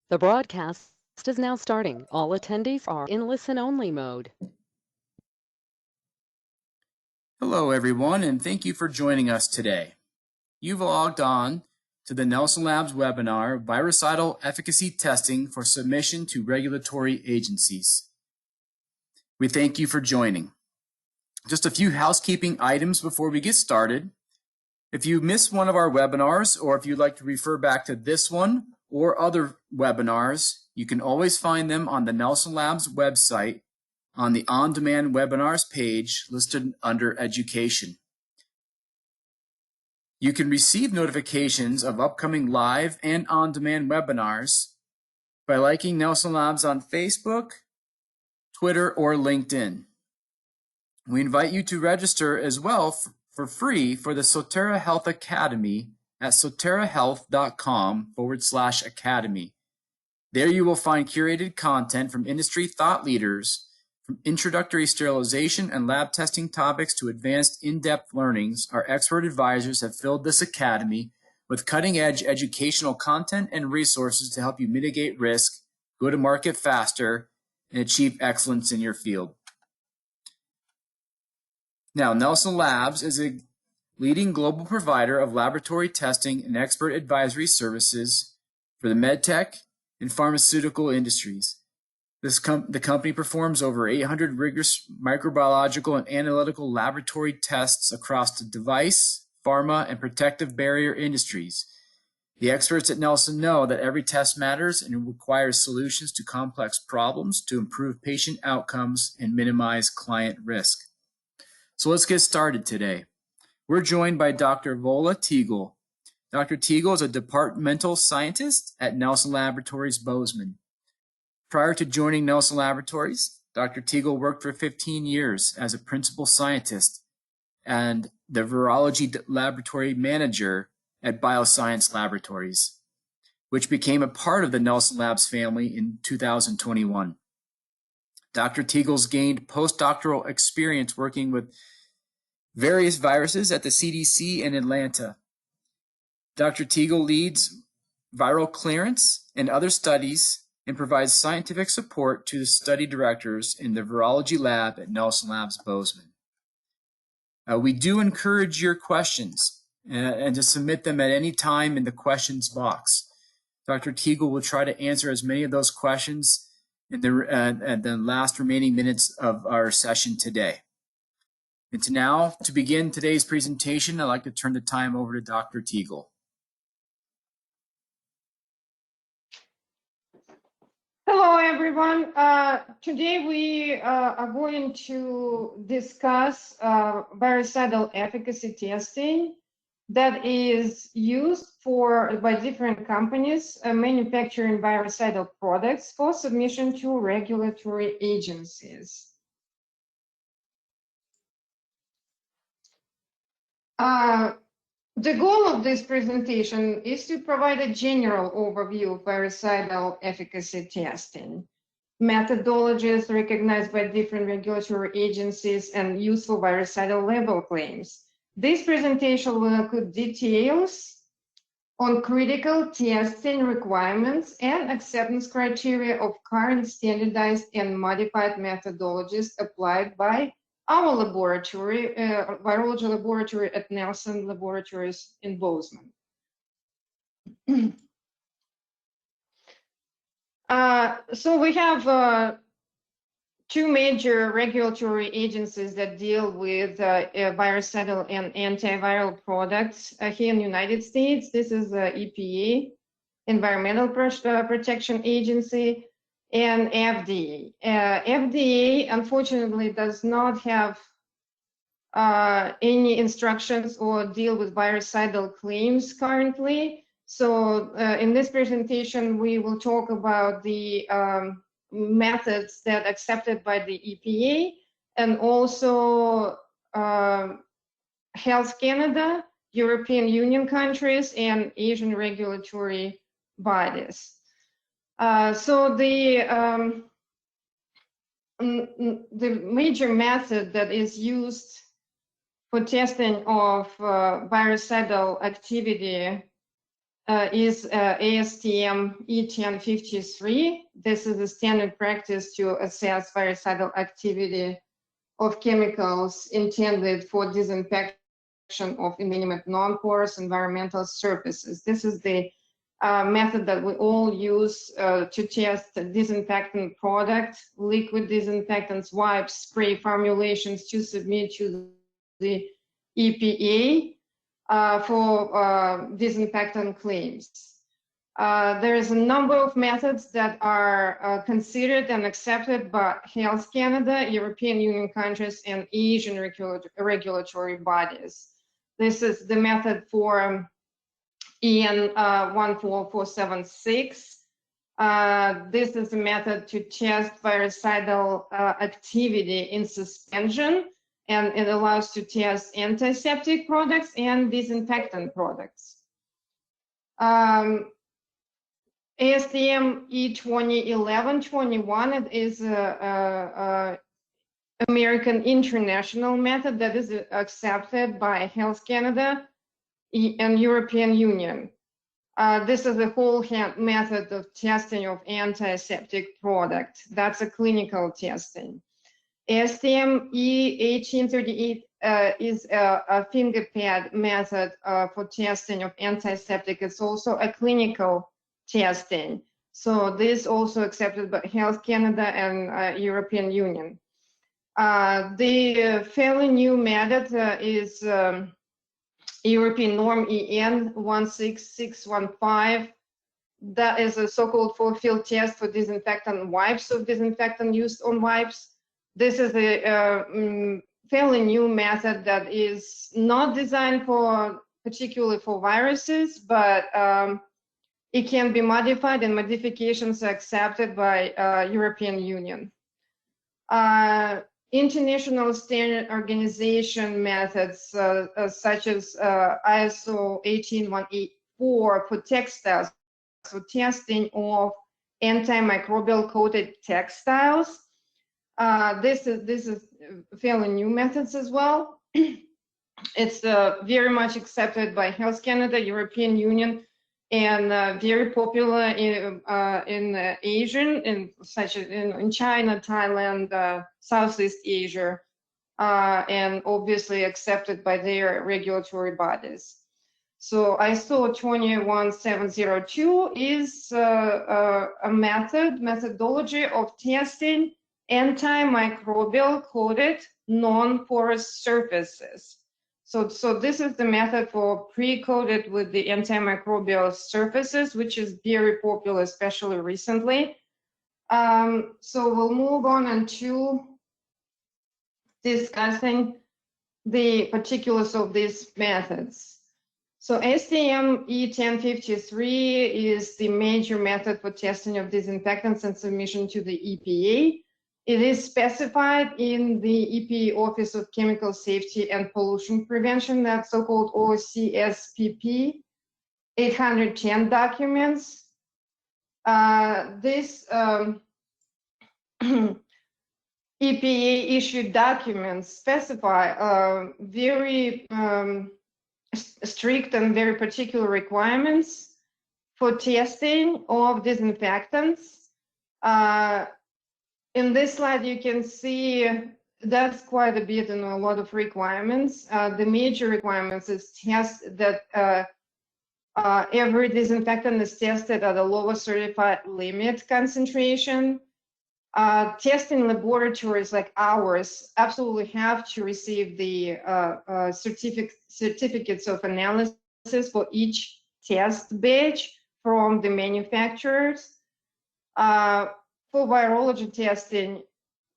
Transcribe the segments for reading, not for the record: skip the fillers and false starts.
The broadcast is now starting. All attendees are in listen-only mode. Hello, everyone, and thank you for joining us today. You've logged on to the Nelson Labs webinar, Virucidal Efficacy Testing for Submission to Regulatory Agencies. We thank you for joining. Just a few housekeeping items before we get started. If you missed one of our webinars, or if you'd like to refer back to this one or other webinars, you can always find them on the Nelson Labs website on the On-Demand Webinars page listed under Education. You can receive notifications of upcoming live and on-demand webinars by liking Nelson Labs on Facebook, Twitter, or LinkedIn. We invite you to register as well for free for the Sotera Health Academy at soterahealth.com/academy. There you will find curated content from industry thought leaders, from introductory sterilization and lab testing topics to advanced in-depth learnings. Our expert advisors have filled this academy with cutting-edge educational content and resources to help you mitigate risk, go to market faster, and achieve excellence in your field. Now, Nelson Labs is a leading global provider of laboratory testing and expert advisory services for the medtech and pharmaceutical industries. The company performs over 800 rigorous microbiological and analytical laboratory tests across the device, pharma, and protective barrier industries. The experts at Nelson know that every test matters and requires solutions to complex problems to improve patient outcomes and minimize client risk. So let's get started today. We're joined by Dr. Vola Teagle. Dr. Teagle is a departmental scientist at Nelson Laboratories Bozeman. Prior to joining Nelson Laboratories, Dr. Teagle worked for 15 years as a principal scientist and the Virology Laboratory manager at Bioscience Laboratories, which became a part of the Nelson Labs family in 2021. Dr. Teagle's gained postdoctoral experience working with various viruses at the CDC in Atlanta. Dr. Teagle leads viral clearance and other studies and provides scientific support to the study directors in the Virology Lab at Nelson Labs Bozeman. We do encourage your questions and to submit them at any time in the questions box. Dr. Teagle will try to answer as many of those questions in the last remaining minutes of our session today. And to begin today's presentation, I'd like to turn the time over to Dr. Teagle. Hello, everyone. Today we are going to discuss virucidal efficacy testing that is used by different companies manufacturing virucidal products for submission to regulatory agencies. The goal of this presentation is to provide a general overview of virucidal efficacy testing, methodologies recognized by different regulatory agencies, and useful virucidal label claims. This presentation will include details on critical testing requirements and acceptance criteria of current standardized and modified methodologies applied by our laboratory, Virology Laboratory at Nelson Laboratories in Bozeman. So we have two major regulatory agencies that deal with virucidal and antiviral products here in the United States. This is the EPA, Environmental Protection Agency, and FDA. FDA, unfortunately, does not have any instructions or deal with virucidal claims currently. So in this presentation, we will talk about the methods that are accepted by the EPA and also Health Canada, European Union countries, and Asian regulatory bodies. So the major method that is used for testing of virucidal activity is Astm E1053. This is the standard practice to assess virucidal activity of chemicals intended for disinfection of inanimate non-porous environmental surfaces. This is the method that we all use to test disinfectant products, liquid disinfectants, wipes, spray formulations to submit to the EPA for disinfectant claims. There is a number of methods that are considered and accepted by Health Canada, European Union countries, and Asian regulatory bodies. This is the method for EN 14476. This is a method to test virucidal activity in suspension, and it allows to test antiseptic products and disinfectant products. Astm E201121, it is a American international method that is accepted by Health Canada and European Union. This is a whole hand method of testing of antiseptic product. That's a clinical testing. Astm E1838 is a finger pad method for testing of antiseptic. It's also a clinical testing. So this also accepted by Health Canada and European Union. The fairly new method is European norm EN 16615. That is a so-called full field test for disinfectant wipes of disinfectant used on wipes. This is a fairly new method that is not designed for particularly for viruses, but it can be modified, and modifications are accepted by European Union. International standard organization methods such as ISO 18184 for textiles, so testing of antimicrobial coated textiles. This is fairly new methods as well. It's very much accepted by Health Canada, European Union, and very popular in Asian, such as in China, Thailand, Southeast Asia, and obviously accepted by their regulatory bodies. So ISO 21702 is a methodology of testing antimicrobial coated non-porous surfaces. So this is the method for pre-coated with the antimicrobial surfaces, which is very popular, especially recently. So we'll move on to discussing the particulars of these methods. So Astm E1053 is the major method for testing of disinfectants and submission to the EPA. It is specified in the EPA Office of Chemical Safety and Pollution Prevention, that so-called OCSPP 810 documents. This EPA issued documents specify very strict and very particular requirements for testing of disinfectants. In this slide, you can see that's quite a bit and a lot of requirements. The major requirements is test that every disinfectant is tested at a lower certified limit concentration. Testing laboratories like ours absolutely have to receive the certificates of analysis for each test batch from the manufacturers. For virology testing,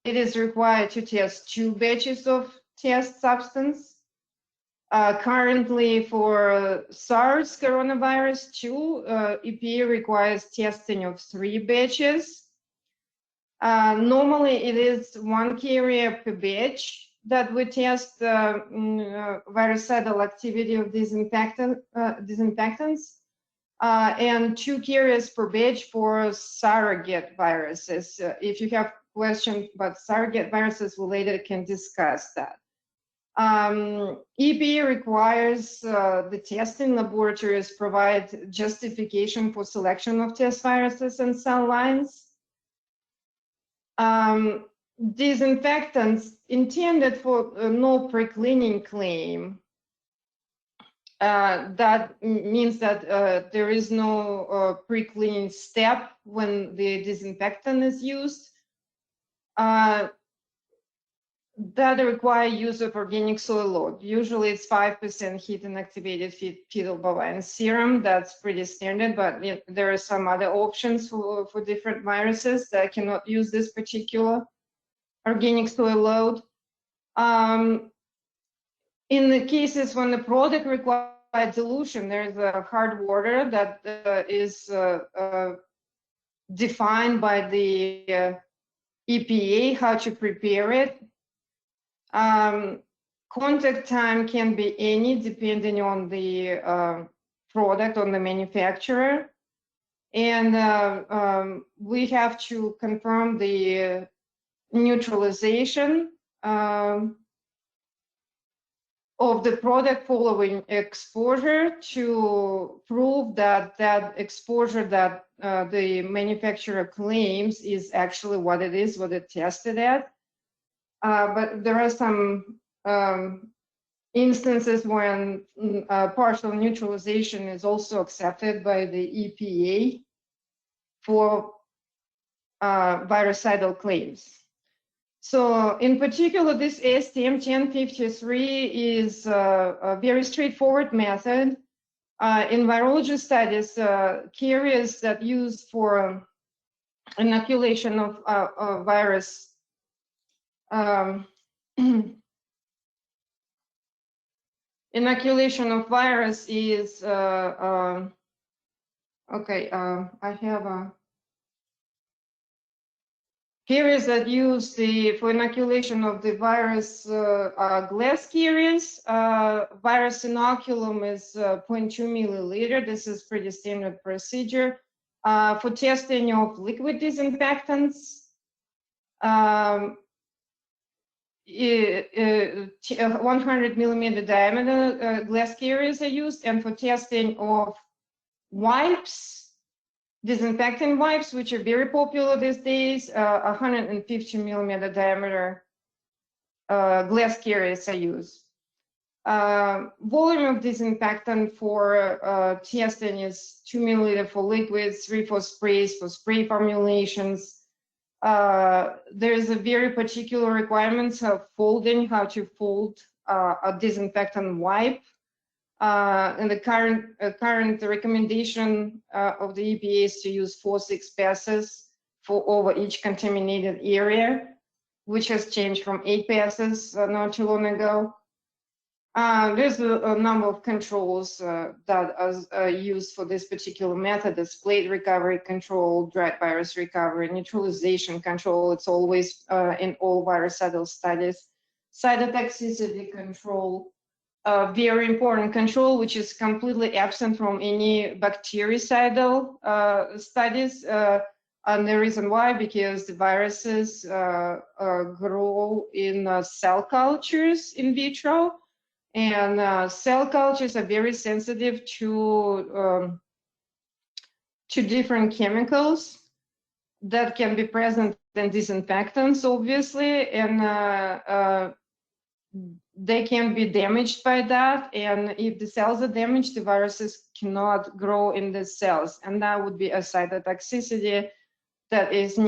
it is required to test 2 batches of test substance. Currently, for SARS coronavirus 2, EPA requires testing of 3 batches. Normally, it is 1 carrier per batch that we test virucidal activity of disinfectants. And 2 carriers per batch for surrogate viruses. If you have questions about surrogate viruses, we later can discuss that. EPA requires the testing laboratories provide justification for selection of test viruses and cell lines. Disinfectants intended for no pre-cleaning claim. That means that there is no pre-cleaning step when the disinfectant is used. That require use of organic soil load. Usually it's 5% heat inactivated fetal bovine serum. That's pretty standard, but there are some other options for different viruses that cannot use this particular organic soil load. In the cases when the product requires dilution, there's a hard water that is defined by the EPA how to prepare it. Contact time can be any depending on the product, on the manufacturer. And we have to confirm the neutralization of the product following exposure to prove that that exposure that the manufacturer claims is actually what it is, what it tested at. But there are some instances when partial neutralization is also accepted by the EPA for virucidal claims. So in particular, this Astm 1053 is a very straightforward method. In virology studies, carriers that use for inoculation of virus inoculation of virus is okay. I have a carriers that use for inoculation of the virus glass carriers. Virus inoculum is 0.2 milliliter. This is pretty standard procedure. For testing of liquid disinfectants, 100 millimeter diameter glass carriers are used, and for testing of wipes, disinfectant wipes, which are very popular these days, 150 millimeter diameter glass carriers are used. Volume of disinfectant for testing is 2 milliliter for liquids, 3 for sprays, for spray formulations. There's a very particular requirements of folding, how to fold a disinfectant wipe. And the current recommendation of the EPA is to use 4-6 passes for over each contaminated area, which has changed from 8 passes not too long ago. There's a number of controls that are used for this particular method. It's plate recovery control, dried virus recovery, neutralization control. It's always in all virucidal studies. Cytotoxicity control, very important control, which is completely absent from any bactericidal studies. And the reason why, because the viruses grow in cell cultures in vitro. And cell cultures are very sensitive to different chemicals that can be present in disinfectants, obviously, and they can be damaged by that. And if the cells are damaged, the viruses cannot grow in the cells, and that would be a cytotoxicity that is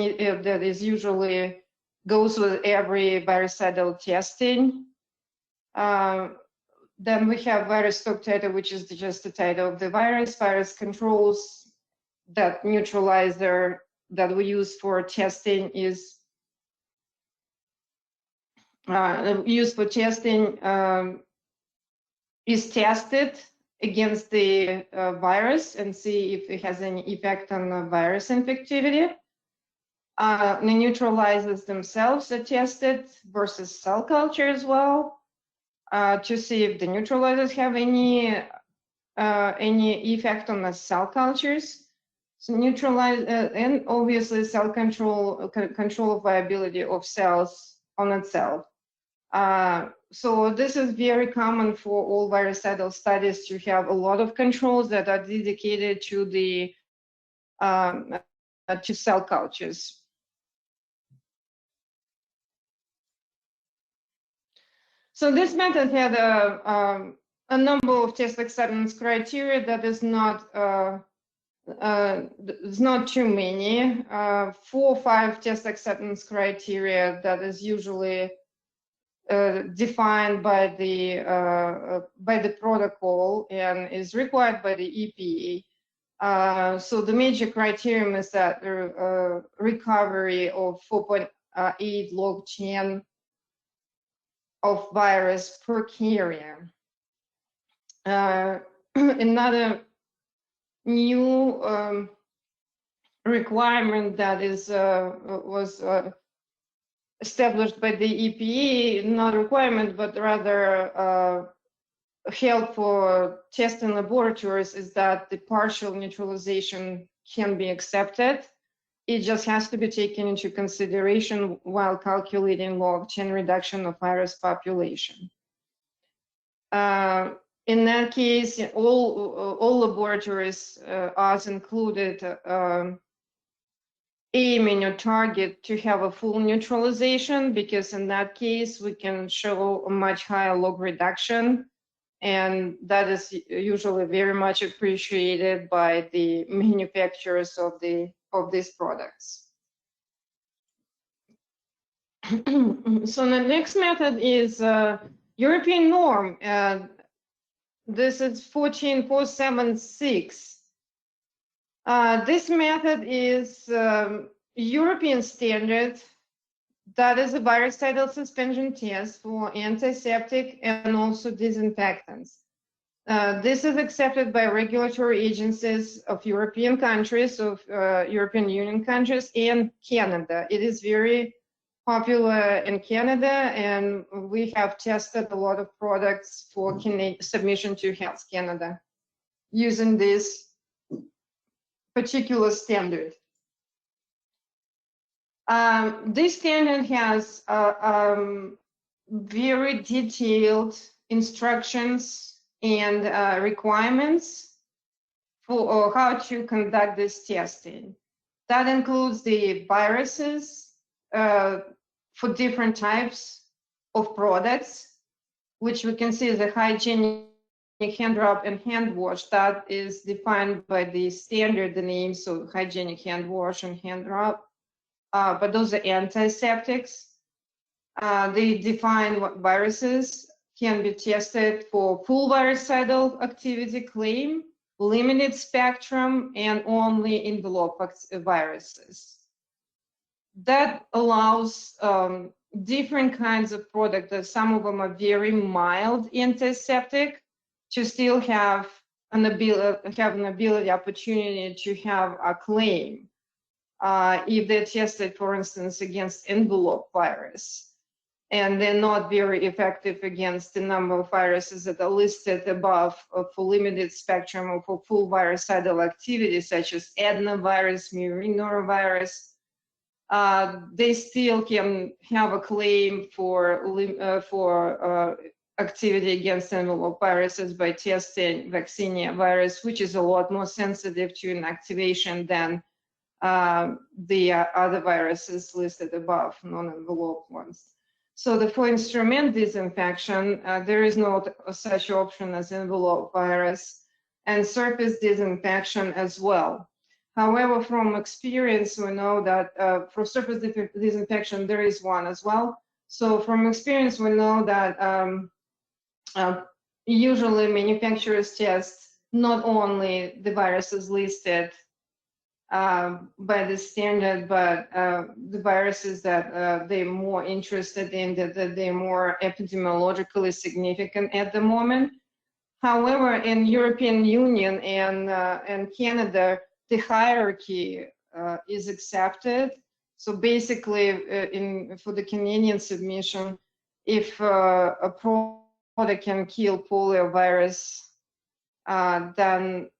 usually goes with every virucidal testing. Then we have virus stock title, which is just the title of the virus. Virus controls, that neutralizer that we use for testing is is tested against the virus and see if it has any effect on the virus infectivity. The neutralizers themselves are tested versus cell culture as well. To see if the neutralizers have any effect on the cell cultures. So neutralize and obviously cell control of viability of cells on itself. so this is very common for all virucidal studies to have a lot of controls that are dedicated to the to cell cultures. So this method had a number of test acceptance criteria that is not too many. 4 or 5 test acceptance criteria that is usually defined by the protocol and is required by the EPA. So the major criterion is that recovery of 4.8 log 10 of virus per carrier. Another new requirement that was established by the EPA, not a requirement, but rather help for testing laboratories, is that the partial neutralization can be accepted. It just has to be taken into consideration while calculating log 10 reduction of virus population. In that case, all laboratories, us included, aiming or target to have a full neutralization, because in that case we can show a much higher log reduction, and that is usually very much appreciated by the manufacturers of these products. So the next method is European norm. This is 14476. This method is European standard. That is a virucidal suspension test for antiseptic and also disinfectants. This is accepted by regulatory agencies of European countries, of European Union countries, and Canada. It is very popular in Canada, and we have tested a lot of products for submission to Health Canada using this particular standard. This standard has very detailed instructions and requirements for how to conduct this testing. That includes the viruses for different types of products, which we can see as a hygienic hand rub and hand wash. That is defined by the standard, the name, so hygienic hand wash and hand rub. But those are antiseptics. They define what viruses can be tested for full virucidal activity claim, limited spectrum, and only envelope viruses. That allows different kinds of products. Some of them are very mild antiseptic to still have an ability, opportunity to have a claim. If they're tested, for instance, against envelope virus, and they're not very effective against the number of viruses that are listed above for limited spectrum or for full virucidal activity, such as adenovirus, norovirus, they still can have a claim for activity against envelope viruses by testing vaccinia virus, which is a lot more sensitive to inactivation than the other viruses listed above, non-enveloped ones. So for instrument disinfection, there is no such option as envelope virus, and surface disinfection as well. However, from experience, we know that for surface disinfection, there is one as well. So from experience, we know that usually manufacturers test not only the viruses listed by the standard, but the viruses that they're more interested in, that they're more epidemiologically significant at the moment. However, in European Union and Canada, the hierarchy is accepted. So basically, for the Canadian submission, if a product can kill poliovirus, then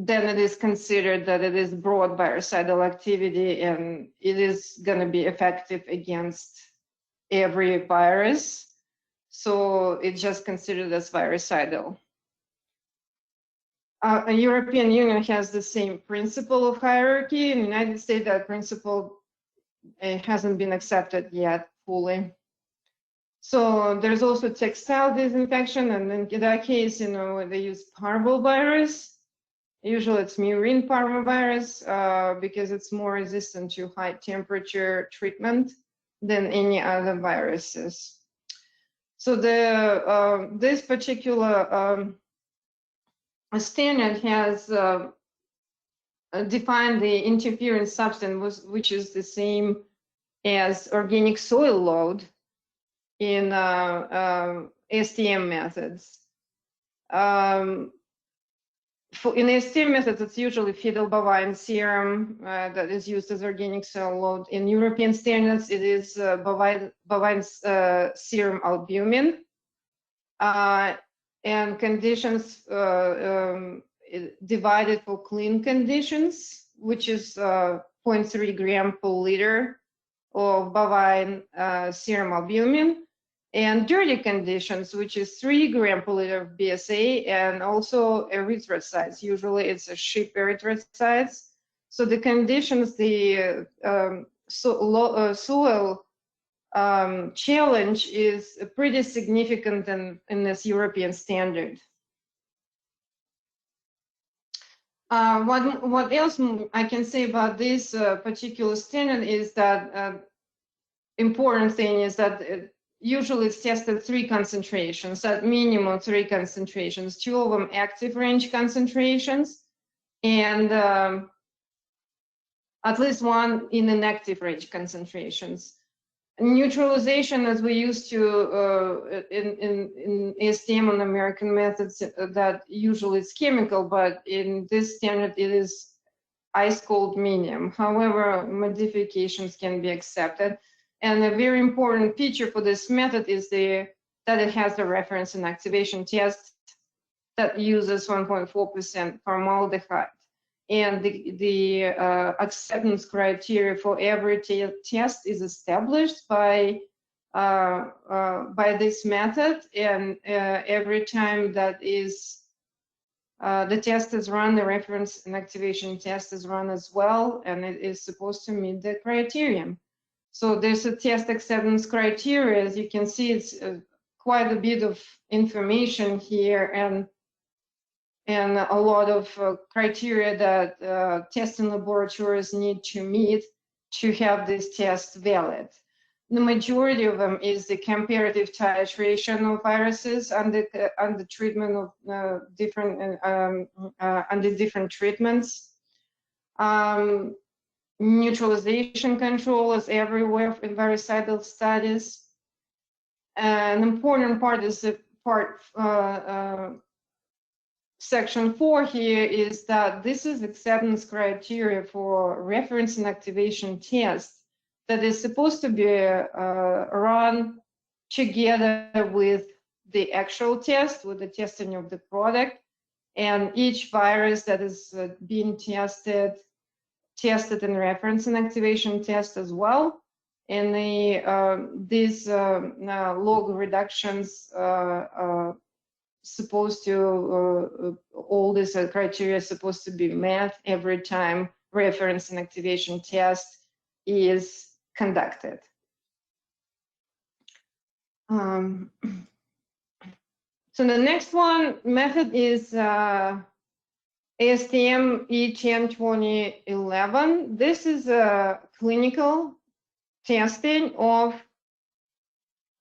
it is considered that it is broad virucidal activity, and it is going to be effective against every virus. So it's just considered as virucidal. The European Union has the same principle of hierarchy. In the United States, that principle hasn't been accepted yet fully. So there's also textile disinfection, and in that case, they use parvovirus. Usually it's murine parvovirus because it's more resistant to high temperature treatment than any other viruses. So this particular standard has defined the interference substance, which is the same as organic soil load in Astm methods. In Astm methods, it's usually fetal bovine serum that is used as organic soil load. In European standards, it is bovine serum albumin. And conditions divided for clean conditions, which is 0.3 gram per liter of bovine serum albumin, and dirty conditions, which is 3 gram per liter of BSA, and also erythrocytes. Usually it's a sheep erythrocytes. So the conditions, the soil challenge is pretty significant in this European standard. What else I can say about this particular standard is that important thing is that usually it's tested 3 concentrations, at minimum 3 concentrations, 2 of them active range concentrations, and at least 1 in inactive range concentrations. Neutralization, as we used to in Astm and American methods, that usually it's chemical, but in this standard it is ice cold medium. However, modifications can be accepted. And a very important feature for this method is that it has the reference and activation test that uses 1.4% formaldehyde. And the acceptance criteria for every test is established by this method, and every time that is the test is run, the reference and activation test is run as well, and it is supposed to meet the criterion. So there's a test acceptance criteria. As you can see, it's quite a bit of information here, and a lot of criteria that testing laboratories need to meet to have this test valid. The majority of them is the comparative titration of viruses under treatment of under different treatments. Neutralization control is everywhere in virucidal studies. An important part is the part Section 4 here is that this is acceptance criteria for reference and activation tests that is supposed to be run together with the actual test, with the testing of the product, and each virus that is being tested in reference and activation test as well. And these log reductions supposed to, all these criteria is supposed to be met every time reference and activation test is conducted. So the next one method is Astm E10 2011. This is a clinical testing of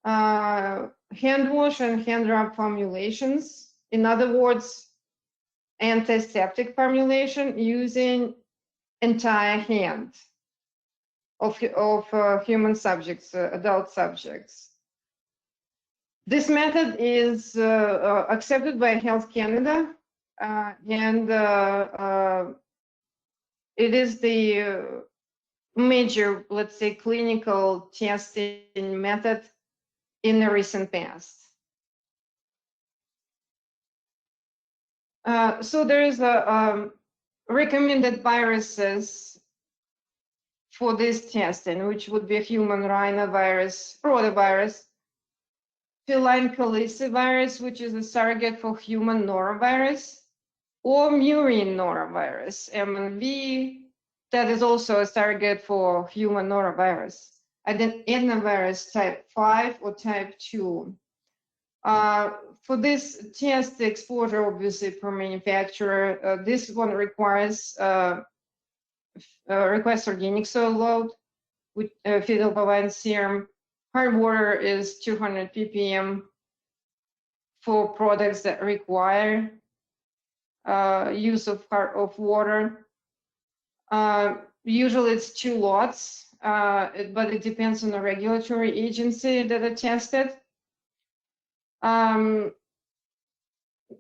hand wash and hand rub formulations. In other words, antiseptic formulation using entire hand of human subjects, adult subjects. This method is accepted by Health Canada, and it is the major, let's say, clinical testing method in the recent past. So there is a recommended viruses for this testing, which would be human rhinovirus, rotavirus, feline calicivirus, which is a surrogate for human norovirus, or murine norovirus, MNV, that is also a surrogate for human norovirus, adenovirus type 5 or type 2. For this test, the exposure obviously per manufacturer, this one requires organic soil load with fetal bovine serum. Hard water is 200 ppm for products that require use of water. Usually it's 2 lots, but it depends on the regulatory agency that are tested.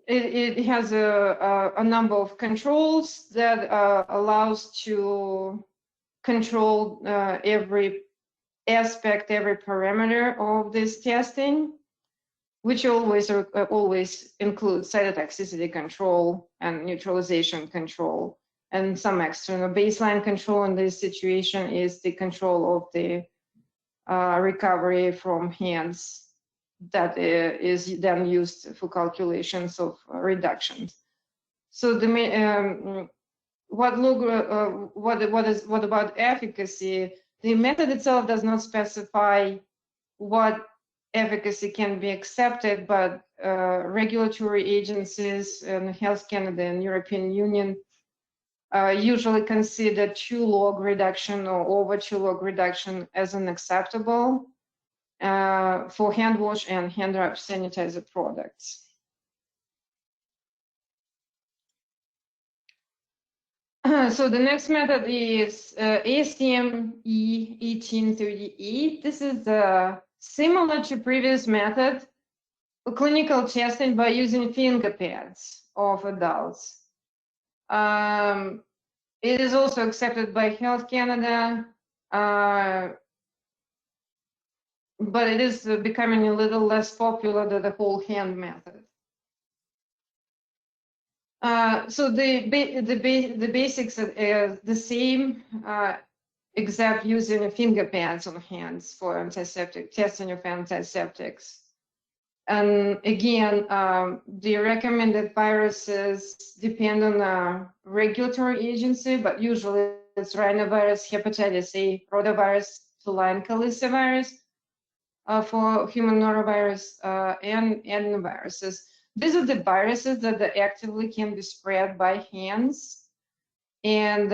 It has a number of controls that allows to control every aspect, every parameter of this testing, which always includes cytotoxicity control and neutralization control, and some external baseline control in this situation is the control of the recovery from hands that is then used for calculations of reductions. So the what about efficacy? The method itself does not specify what efficacy can be accepted, but regulatory agencies and Health Canada and European Union usually consider 2 log reduction or over 2 log reduction as unacceptable for hand wash and hand rub sanitizer products. So the next method is Astm E 1838. This is similar to previous method for clinical testing by using finger pads of adults. It is also accepted by Health Canada, but it is becoming a little less popular than the whole hand method. So the basics are the same, except using finger pads on hands for antiseptic testing of antiseptics. And again, the recommended viruses depend on the regulatory agency, but usually it's rhinovirus, hepatitis A, rotavirus, feline calicivirus for human norovirus, and adenoviruses. These are the viruses that actively can be spread by hands, and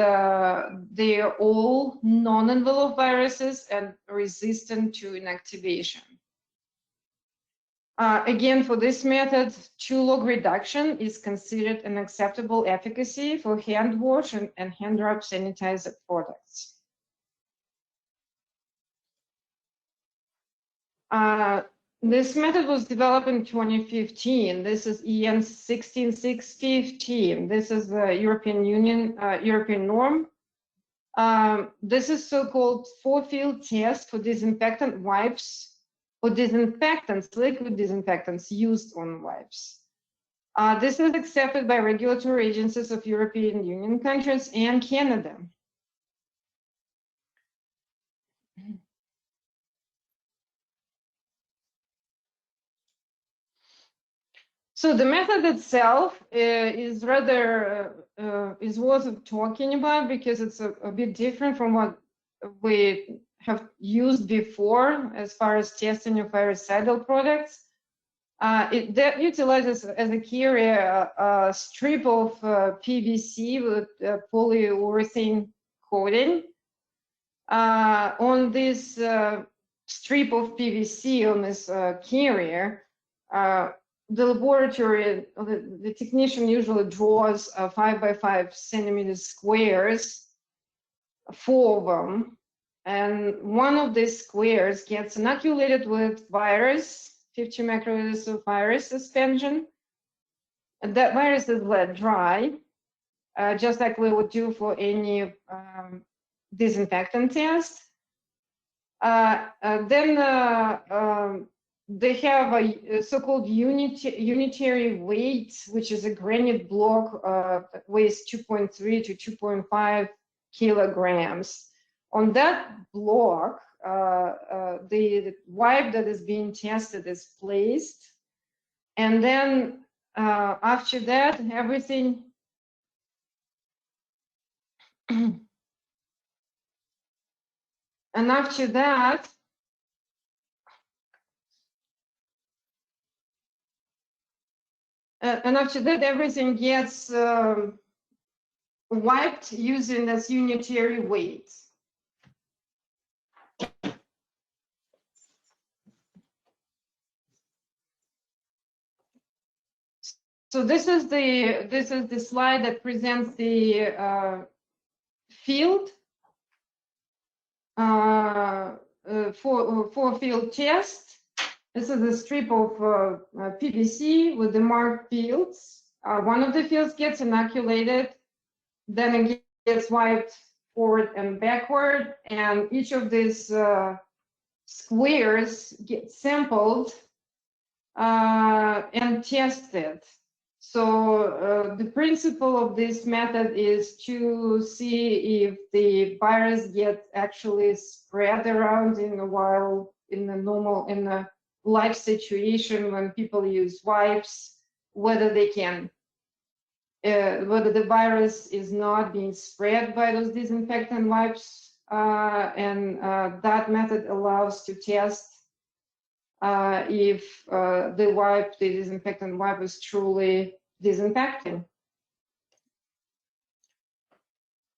they are all non-enveloped viruses and resistant to inactivation. Again, for this method, 2 log reduction is considered an acceptable efficacy for hand wash and hand rub sanitizer products. This method was developed in 2015. This is EN 16615. This is the European Union, European norm. This is so-called 4-field test for disinfectant wipes or disinfectants, liquid disinfectants used on wipes. This is accepted by regulatory agencies of European Union countries and Canada. So the method itself is rather is worth talking about because it's a bit different from what we have used before as far as testing of virucidal products. That utilizes as a carrier a strip of PVC with polyurethane coating. On this strip of PVC on this carrier, the laboratory, the technician usually draws 5 by 5 centimeter squares, 4 of them, and one of these squares gets inoculated with virus, 50 microliters of virus suspension. And that virus is let dry, just like we would do for any disinfectant test. Then they have a so-called unitary weight, which is a granite block that weighs 2.3 to 2.5 kilograms. On that block, the wipe that is being tested is placed, and then after that, everything and after that, everything gets wiped using this unitary weight. So this is the slide that presents the field for field test. This is a strip of PVC with the marked fields. One of the fields gets inoculated, then it gets wiped forward and backward, and each of these squares get sampled and tested. So the principle of this method is to see if the virus gets actually spread around in a life situation when people use wipes, whether they can, whether the virus is not being spread by those disinfectant wipes, and that method allows to test if the disinfectant wipe is truly disinfecting.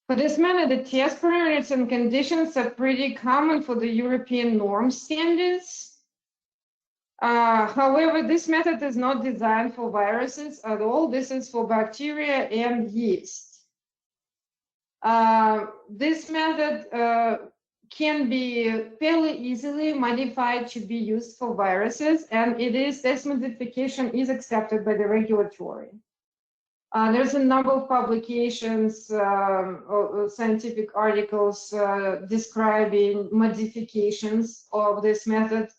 For this method, the test parameters and conditions are pretty common for the European norm standards. However, this method is not designed for viruses at all. This is for bacteria and yeast. This method can be fairly easily modified to be used for viruses, and this modification is accepted by the regulatory. There's a number of publications, scientific articles describing modifications of this method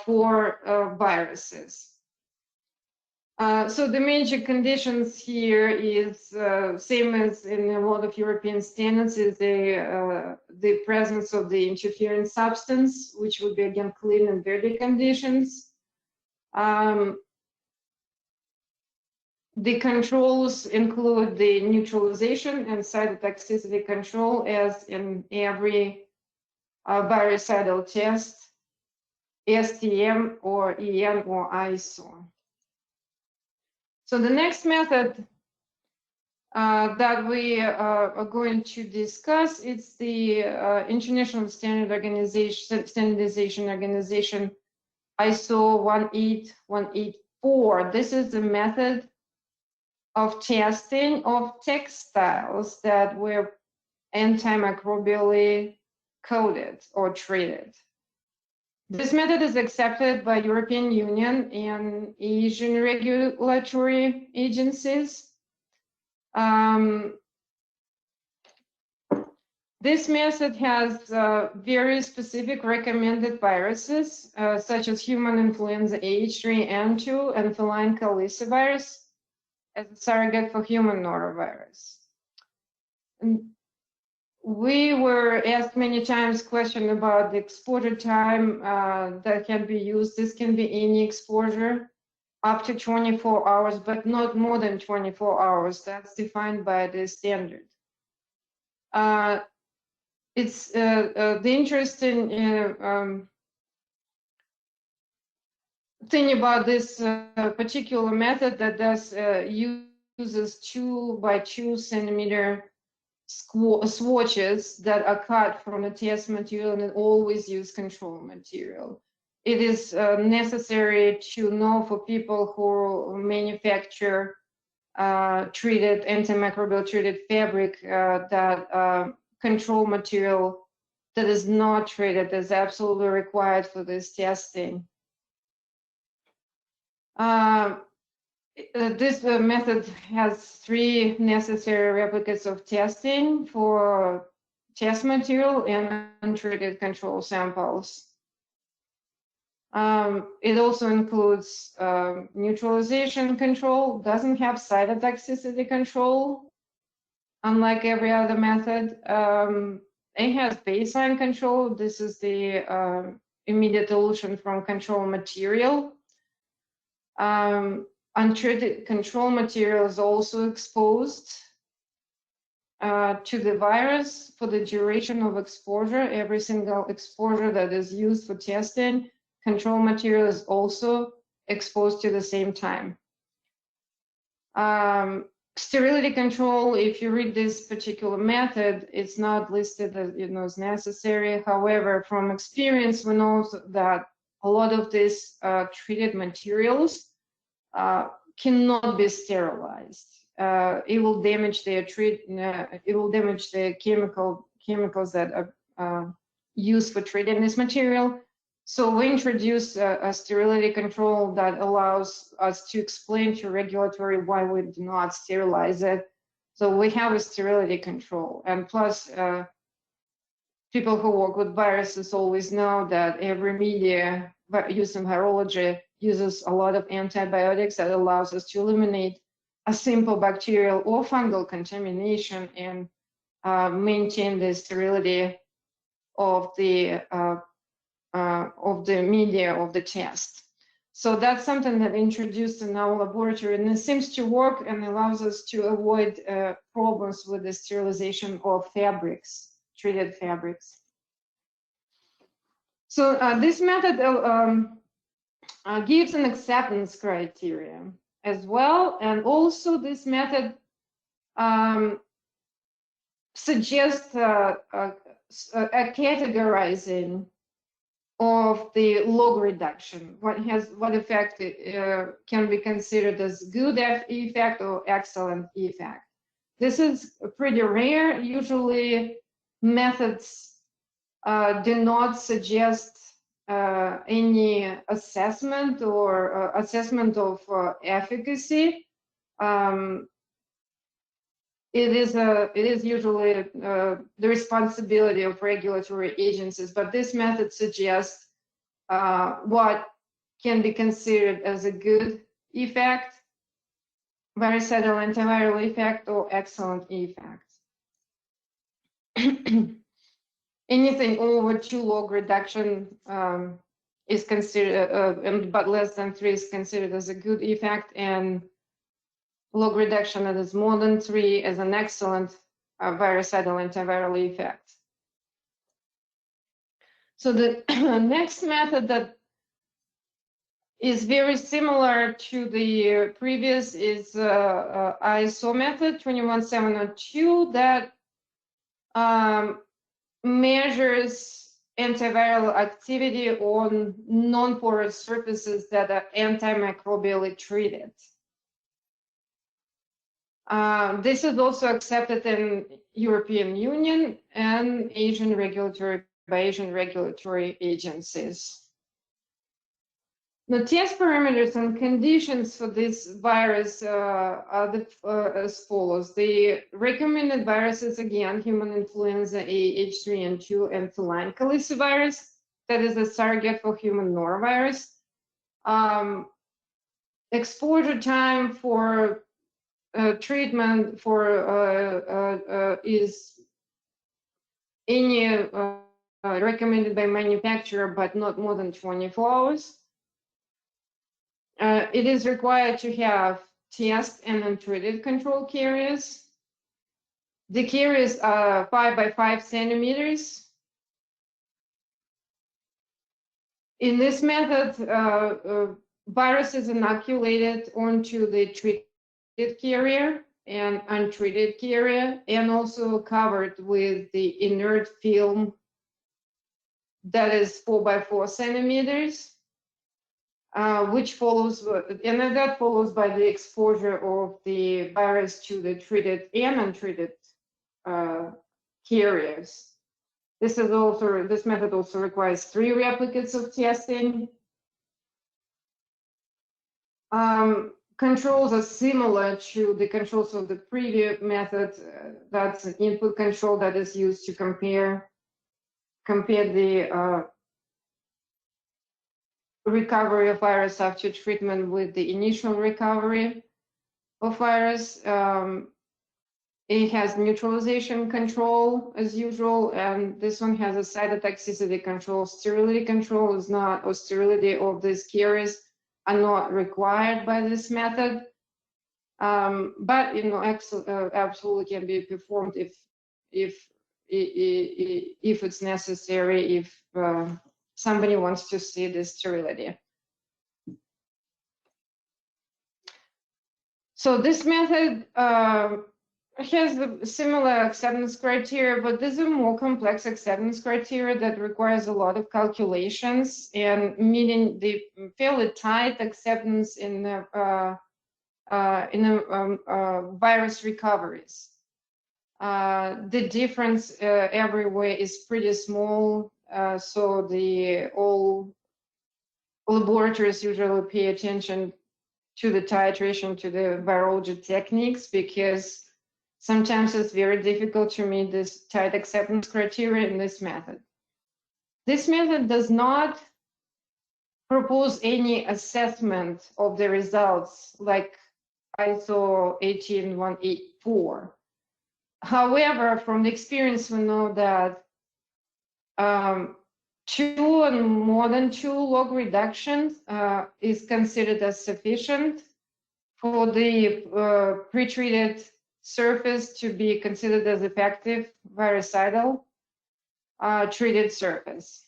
for viruses. So the major conditions here is same as in a lot of European standards, is the presence of the interfering substance, which would be again clean and dirty conditions. The controls include the neutralization and cytotoxicity control, as in every virucidal test, Astm or EM or ISO. So the next method that we are going to discuss is the International Standardization Organization ISO 18184. This is the method of testing of textiles that were antimicrobially coated or treated. This method is accepted by European Union and Asian regulatory agencies. This method has very specific recommended viruses, such as human influenza H3N2 and feline calicivirus as a surrogate for human norovirus. And we were asked many times question about the exposure time that can be used. This can be any exposure up to 24 hours, but not more than 24 hours. That's defined by the standard. It's the interesting thing about this particular method that uses 2 by 2 centimeter swatches that are cut from a test material, and always use control material. It is necessary to know for people who manufacture treated antimicrobial treated fabric that control material that is not treated is absolutely required for this testing. This method has 3 necessary replicates of testing for test material and untreated control samples. It also includes neutralization control, doesn't have cytotoxicity control, unlike every other method, it has baseline control. This is the immediate elution from control material. Untreated control material is also exposed to the virus for the duration of exposure. Every single exposure that is used for testing, control material is also exposed to the same time. Sterility control, if you read this particular method, it's not listed as, as necessary. However, from experience, we know that a lot of these treated materials cannot be sterilized. It will damage their it will damage the chemicals that are used for treating this material. So we introduced a sterility control that allows us to explain to regulatory why we do not sterilize it. So we have a sterility control, and plus people who work with viruses always know that every media used in virology uses a lot of antibiotics that allows us to eliminate a simple bacterial or fungal contamination and maintain the sterility of the media of the test. So that's something that introduced in our laboratory, and it seems to work and allows us to avoid problems with the sterilization of fabrics, treated fabrics. So this method gives an acceptance criteria as well, and also this method suggests a categorizing of the log reduction. What effect can be considered as good effect or excellent effect. This is pretty rare. Usually, methods do not suggest any assessment or assessment of efficacy. It is usually the responsibility of regulatory agencies, but this method suggests what can be considered as a good effect, virucidal antiviral effect, or excellent effect. Anything over 2 log reduction is considered, but less than 3 is considered as a good effect, and log reduction that is more than 3 as an excellent virucidal antiviral effect. So the next method that is very similar to the previous is ISO method 21702 that measures antiviral activity on non-porous surfaces that are antimicrobially treated. This is also accepted in European Union and by Asian regulatory agencies. The test parameters and conditions for this virus are as follows. The recommended viruses, again, human influenza A, H3N2, and feline calicivirus. That is a surrogate for human norovirus. Exposure time for treatment for is any recommended by manufacturer, but not more than 24 hours. It is required to have test and untreated control carriers. The carriers are 5 by 5 centimeters. In this method, virus is inoculated onto the treated carrier and untreated carrier, and also covered with the inert film that is 4 by 4 centimeters, which follows, and that follows by the exposure of the virus to the treated and untreated carriers. This method also requires 3 replicates of testing. Controls are similar to the controls of the previous method. That's an input control that is used to compare the recovery of virus after treatment with the initial recovery of virus. It has neutralization control as usual, and this one has a cytotoxicity control. Sterility control is not, or sterility of these carriers are not required by this method. But absolutely can be performed if it's necessary, if somebody wants to see the sterility. So this method has a similar acceptance criteria, but this is a more complex acceptance criteria that requires a lot of calculations and meeting the fairly tight acceptance in the virus recoveries. The difference everywhere is pretty small, so all laboratories usually pay attention to the titration to the virology techniques, because sometimes it's very difficult to meet this tight acceptance criteria in this method. This method does not propose any assessment of the results like ISO 18184. However, from the experience, we know that 2 and more than 2 log reductions is considered as sufficient for the pre-treated surface to be considered as effective virucidal treated surface.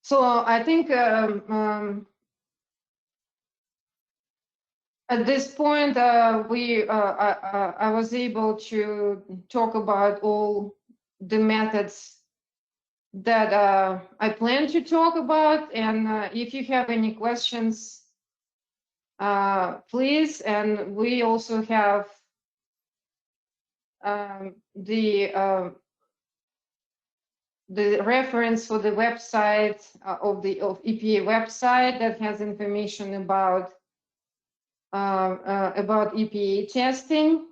So I think at this point, I was able to talk about all the methods that I plan to talk about. And if you have any questions, please. And we also have the reference for the website of EPA website that has information about EPA testing,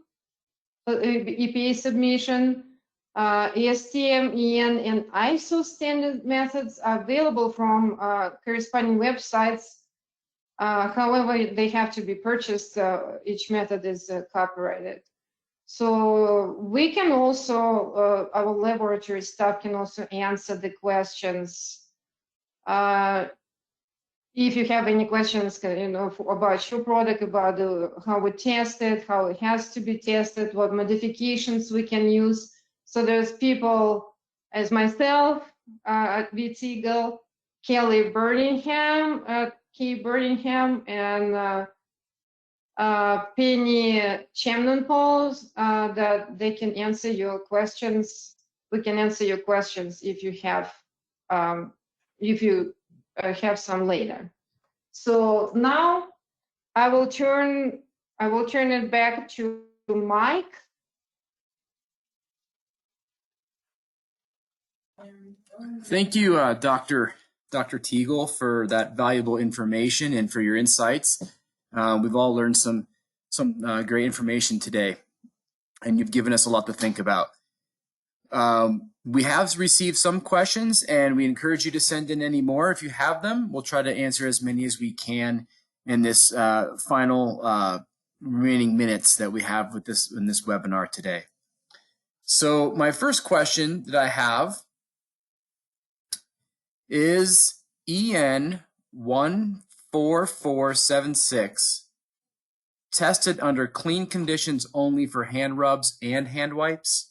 EPA submission. Astm, EN, and ISO standard methods are available from corresponding websites. However, they have to be purchased. Each method is copyrighted. So we can also, our laboratory staff can also answer the questions. If you have any questions, about your product, about how we test it, how it has to be tested, what modifications we can use. So there's people as myself at VTEagle, Kelly Birmingham at Key Birmingham, and Penny Chemnon-Pauls that they can answer your questions. We can answer your questions if you have some later. So now I will turn it back to Mike. Thank you, Dr. Teagle, for that valuable information and for your insights. We've all learned some great information today, and you've given us a lot to think about. We have received some questions, and we encourage you to send in any more if you have them. We'll try to answer as many as we can in this final remaining minutes that we have with in this webinar today. So my first question that I have is EN 14476 tested under clean conditions only for hand rubs and hand wipes?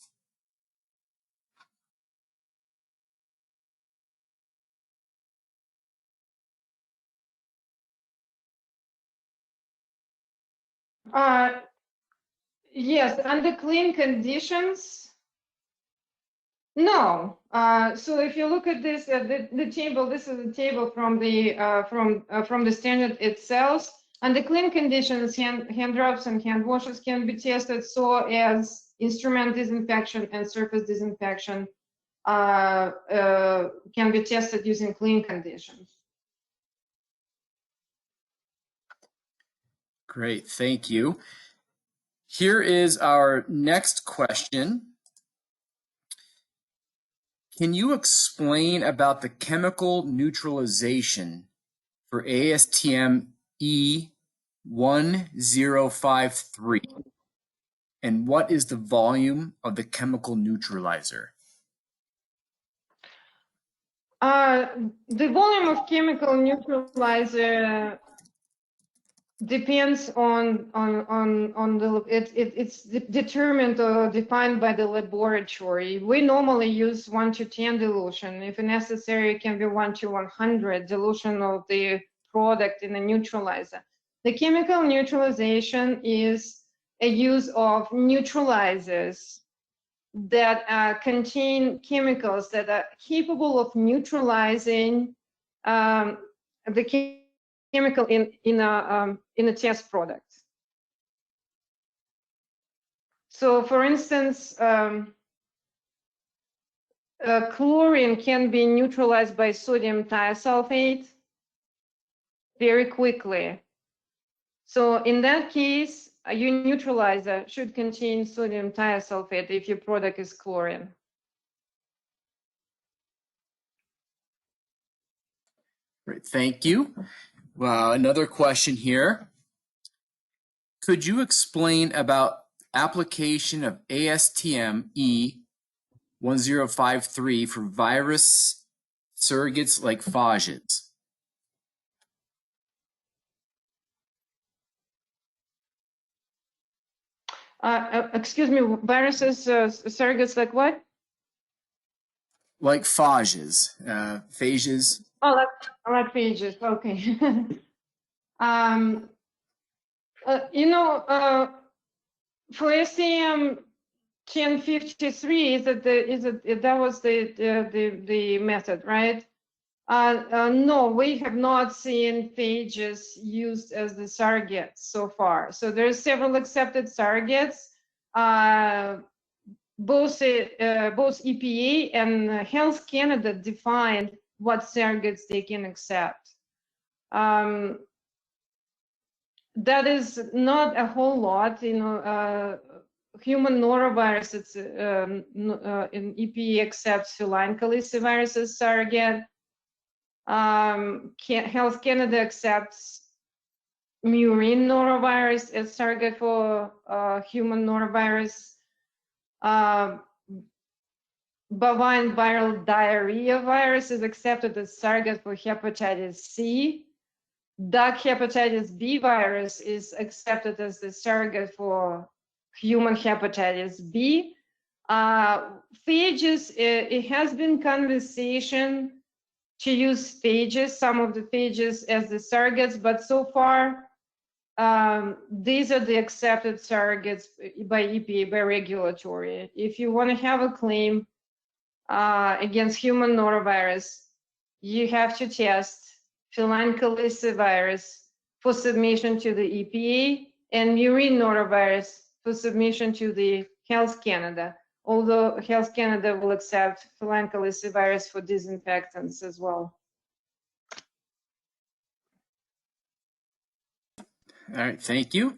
Yes, under clean conditions. No. So if you look at this, the table, this is a table from the standard itself. Under clean conditions, hand rubs and hand washes can be tested, so as instrument disinfection and surface disinfection can be tested using clean conditions. Great, thank you. Here is our next question. Can you explain about the chemical neutralization for Astm E 1053? And what is the volume of the chemical neutralizer? The volume of chemical neutralizer depends on the it's determined or defined by the laboratory. We normally use 1 to 10 dilution. If necessary, it can be 1 to 100 dilution of the product in the neutralizer. The chemical neutralization is a use of neutralizers that contain chemicals that are capable of neutralizing the chemical in a test product. So, for instance, chlorine can be neutralized by sodium thiosulfate very quickly. So, in that case, your neutralizer should contain sodium thiosulfate if your product is chlorine. Great, thank you. Well, another question here. Could you explain about application of Astm E 1053 for virus surrogates like phages? Excuse me, viruses, surrogates like what? Like phages, phages. Oh, like phages, okay. You know, for Astm 1053, that was the method, right? No, we have not seen phages used as the surrogates so far. So there's several accepted surrogates. Both EPA and Health Canada defined what surrogates they can accept. That is not a whole lot, you know. Human norovirus, it's in EPA accepts feline calicivirus as surrogate. Health Canada accepts murine norovirus as surrogate for human norovirus. Bovine viral diarrhea virus is accepted as surrogate for hepatitis C. Duck hepatitis B virus is accepted as the surrogate for human hepatitis B. Phages, it has been conversation to use phages, some of the phages as the surrogates, but so far, these are the accepted surrogates by EPA, by regulatory. If you want to have a claim against human norovirus, you have to test feline calicivirus for submission to the EPA and murine norovirus for submission to the Health Canada, although Health Canada will accept feline calicivirus for disinfectants as well. All right, thank you.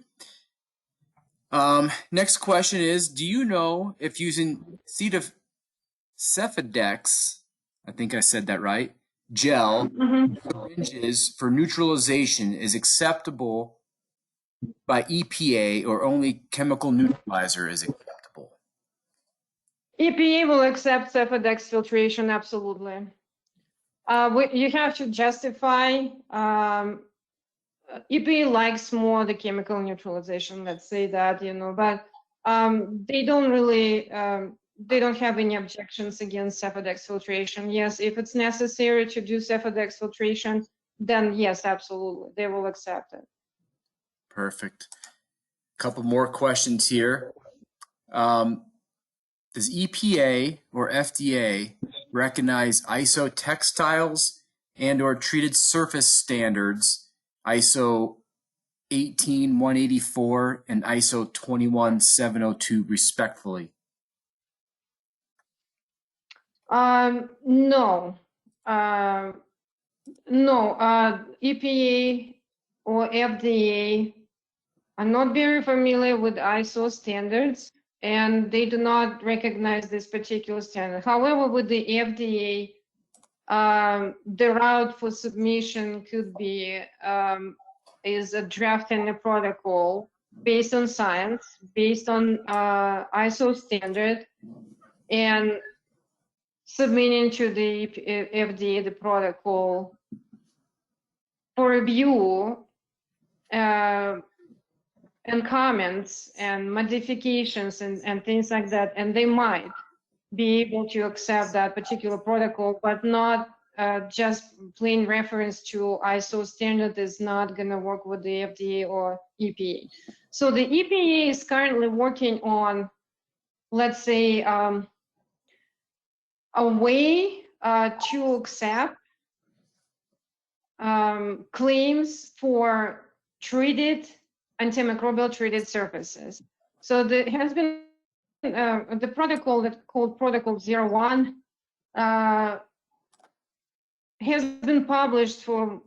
Next question is, do you know if using Cephadex, I think I said that right, gel syringes for neutralization is acceptable by EPA or only chemical neutralizer is acceptable? EPA will accept Cephadex filtration, absolutely. You have to justify, EPA likes more the chemical neutralization, let's say that, you know, but they don't really, they don't have any objections against Cephadex filtration. Yes, if it's necessary to do Cephadex filtration, then yes, absolutely, they will accept it. Perfect. A couple more questions here. Does EPA or FDA recognize ISO textiles and or treated surface standards, ISO 18184 and ISO 21702 respectively? No. No, EPA or FDA are not very familiar with ISO standards, and they do not recognize this particular standard. However, with the FDA, the route for submission could be is drafting a protocol based on science, based on ISO standard, and submitting to the FDA the protocol for review and comments and modifications and things like that. And they might be able to accept that particular protocol, but not just plain reference to ISO standard is not going to work with the FDA or EPA. So the EPA is currently working on, let's say, a way to accept claims for treated, antimicrobial treated surfaces. So there has been the protocol that's called Protocol 01 has been published for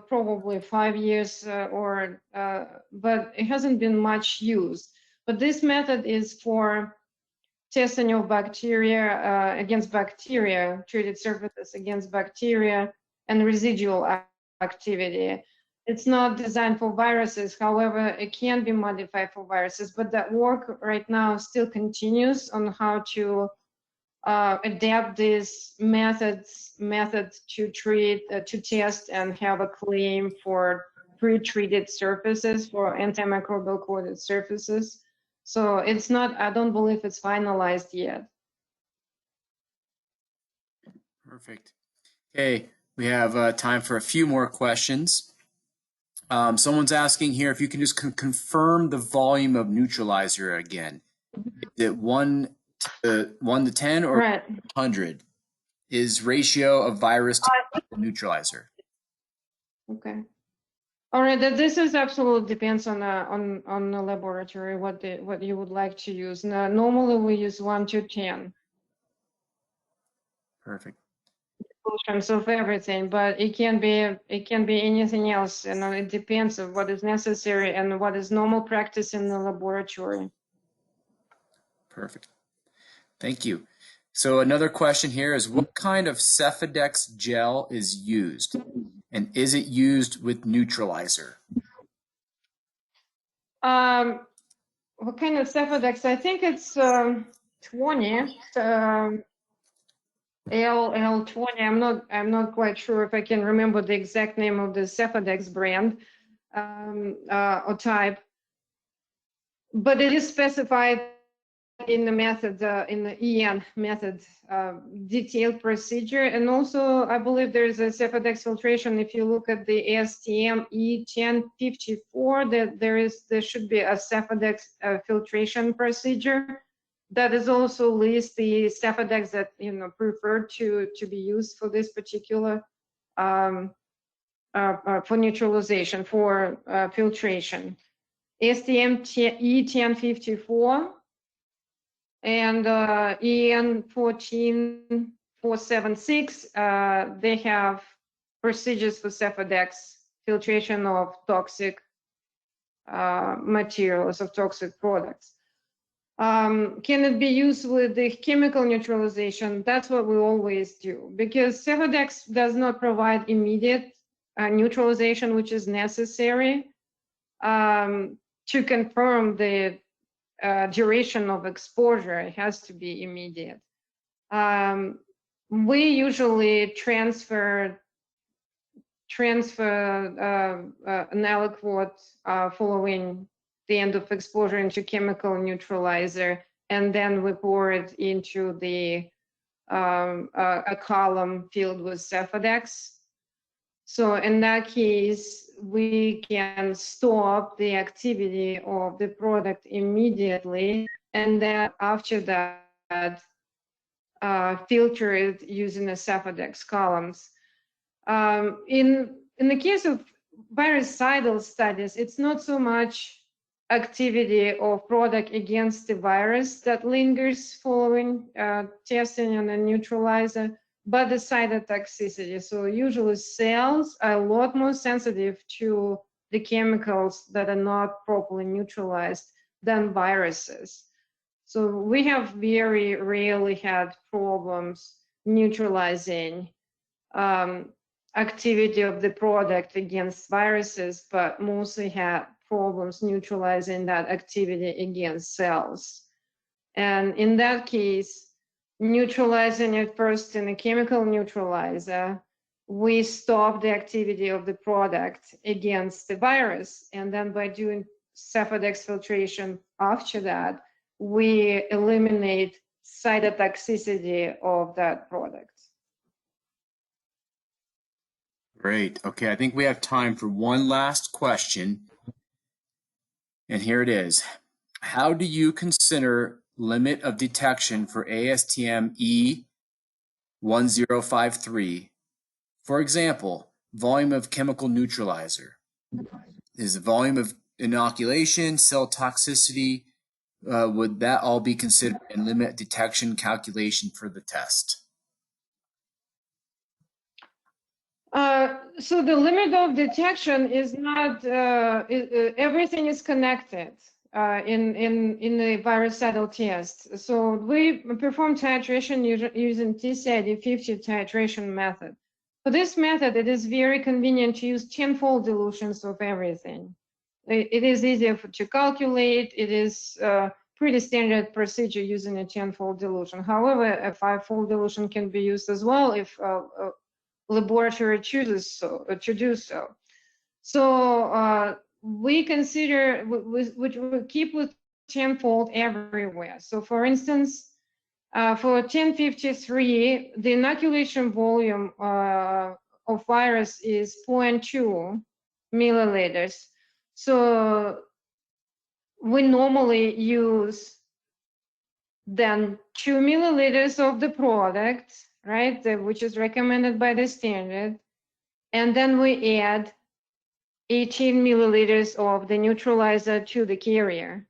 probably 5 years but it hasn't been much used. But this method is for testing of bacteria against bacteria, treated surfaces against bacteria and residual activity. It's not designed for viruses, however, it can be modified for viruses, but that work right now still continues on how to adapt this method to treat, to test and have a claim for pre-treated surfaces, for antimicrobial coated surfaces. So it's not, I don't believe it's finalized yet. Perfect. Okay, we have time for a few more questions. Someone's asking here if you can just confirm the volume of Neutralizer again. Is it 1 to 10 or right. 100? Is ratio of virus to Neutralizer? Okay. All right. This is absolutely depends on the laboratory what you would like to use. Now, normally we use 1 to 10. Perfect. Portions of everything, but it can be anything else, and it depends on what is necessary and what is normal practice in the laboratory. Perfect. Thank you. So another question here is, what kind of Cephadex gel is used, and is it used with Neutralizer? What kind of Cephadex? I think it's 20. L20. I'm not quite sure if I can remember the exact name of the Cephadex brand or type, but it is specified in the method, in the EN method, detailed procedure. And also, I believe there's a Cephadex filtration. If you look at the Astm E1054, there should be a Cephadex filtration procedure. That is also lists the Cephadex that preferred to be used for this particular for neutralization, for filtration. Astm E1054 and EN14476, they have procedures for Cephadex filtration of toxic materials, of toxic products. Can it be used with the chemical neutralization? That's what we always do, because Cephadex does not provide immediate neutralization, which is necessary to confirm the duration of exposure. It has to be immediate. We usually transfer an aliquot following the end of exposure into chemical neutralizer, and then we pour it into the a column filled with Cephadex. So in that case, we can stop the activity of the product immediately, and then after that, filter it using the Cephadex columns. In the case of virucidal studies, it's not so much activity of product against the virus that lingers following testing on a neutralizer, but the cytotoxicity. So usually cells are a lot more sensitive to the chemicals that are not properly neutralized than viruses. So we have very rarely had problems neutralizing. I activity of the product against viruses, but mostly had problems neutralizing that activity against cells. And in that case, neutralizing it first in a chemical neutralizer, we stop the activity of the product against the virus. And then by doing Cephadex filtration after that, we eliminate cytotoxicity of that product. Great. Okay, I think we have time for one last question. And here it is. How do you consider limit of detection for Astm E1053? For example, volume of chemical neutralizer. Is the volume of inoculation, cell toxicity, would that all be considered in limit detection calculation for the test? So the limit of detection is not, everything is connected in the virucidal test. So we perform titration using TCID50 titration method. For this method, it is very convenient to use 10-fold dilutions of everything. It is easier to calculate. It is pretty standard procedure using a 10-fold dilution. However, a 5-fold dilution can be used as well if laboratory chooses to do so. So we consider, we keep with 10-fold everywhere. So for instance, for 1053, the inoculation volume of virus is 0.2 milliliters. So we normally use then 2 milliliters of the product, right, which is recommended by the standard, and then we add 18 milliliters of the neutralizer to the carrier.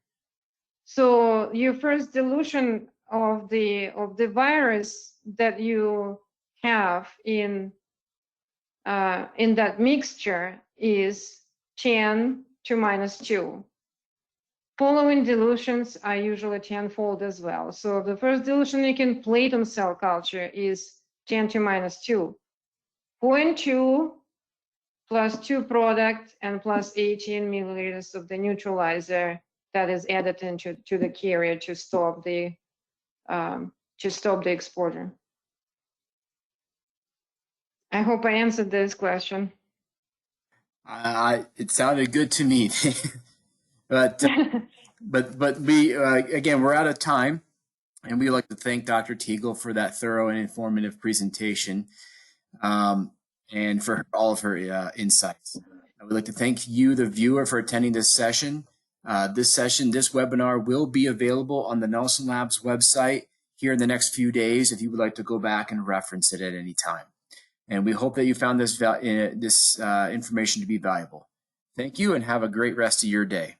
So your first dilution of the virus that you have in that mixture is 10 to minus 2. Following dilutions are usually 10-fold as well. So the first dilution you can plate on cell culture is 10 to minus 2. 0.2 plus 2 product and plus 18 milliliters of the neutralizer that is added into the carrier to stop the exporter. I hope I answered this question. It sounded good to me. But we again, we're out of time, and we'd like to thank Dr. Teagle for that thorough and informative presentation, and for all of her insights. I would like to thank you, the viewer, for attending this session. This webinar will be available on the Nelson Labs website here in the next few days if you would like to go back and reference it at any time. And we hope that you found this information to be valuable. Thank you, and have a great rest of your day.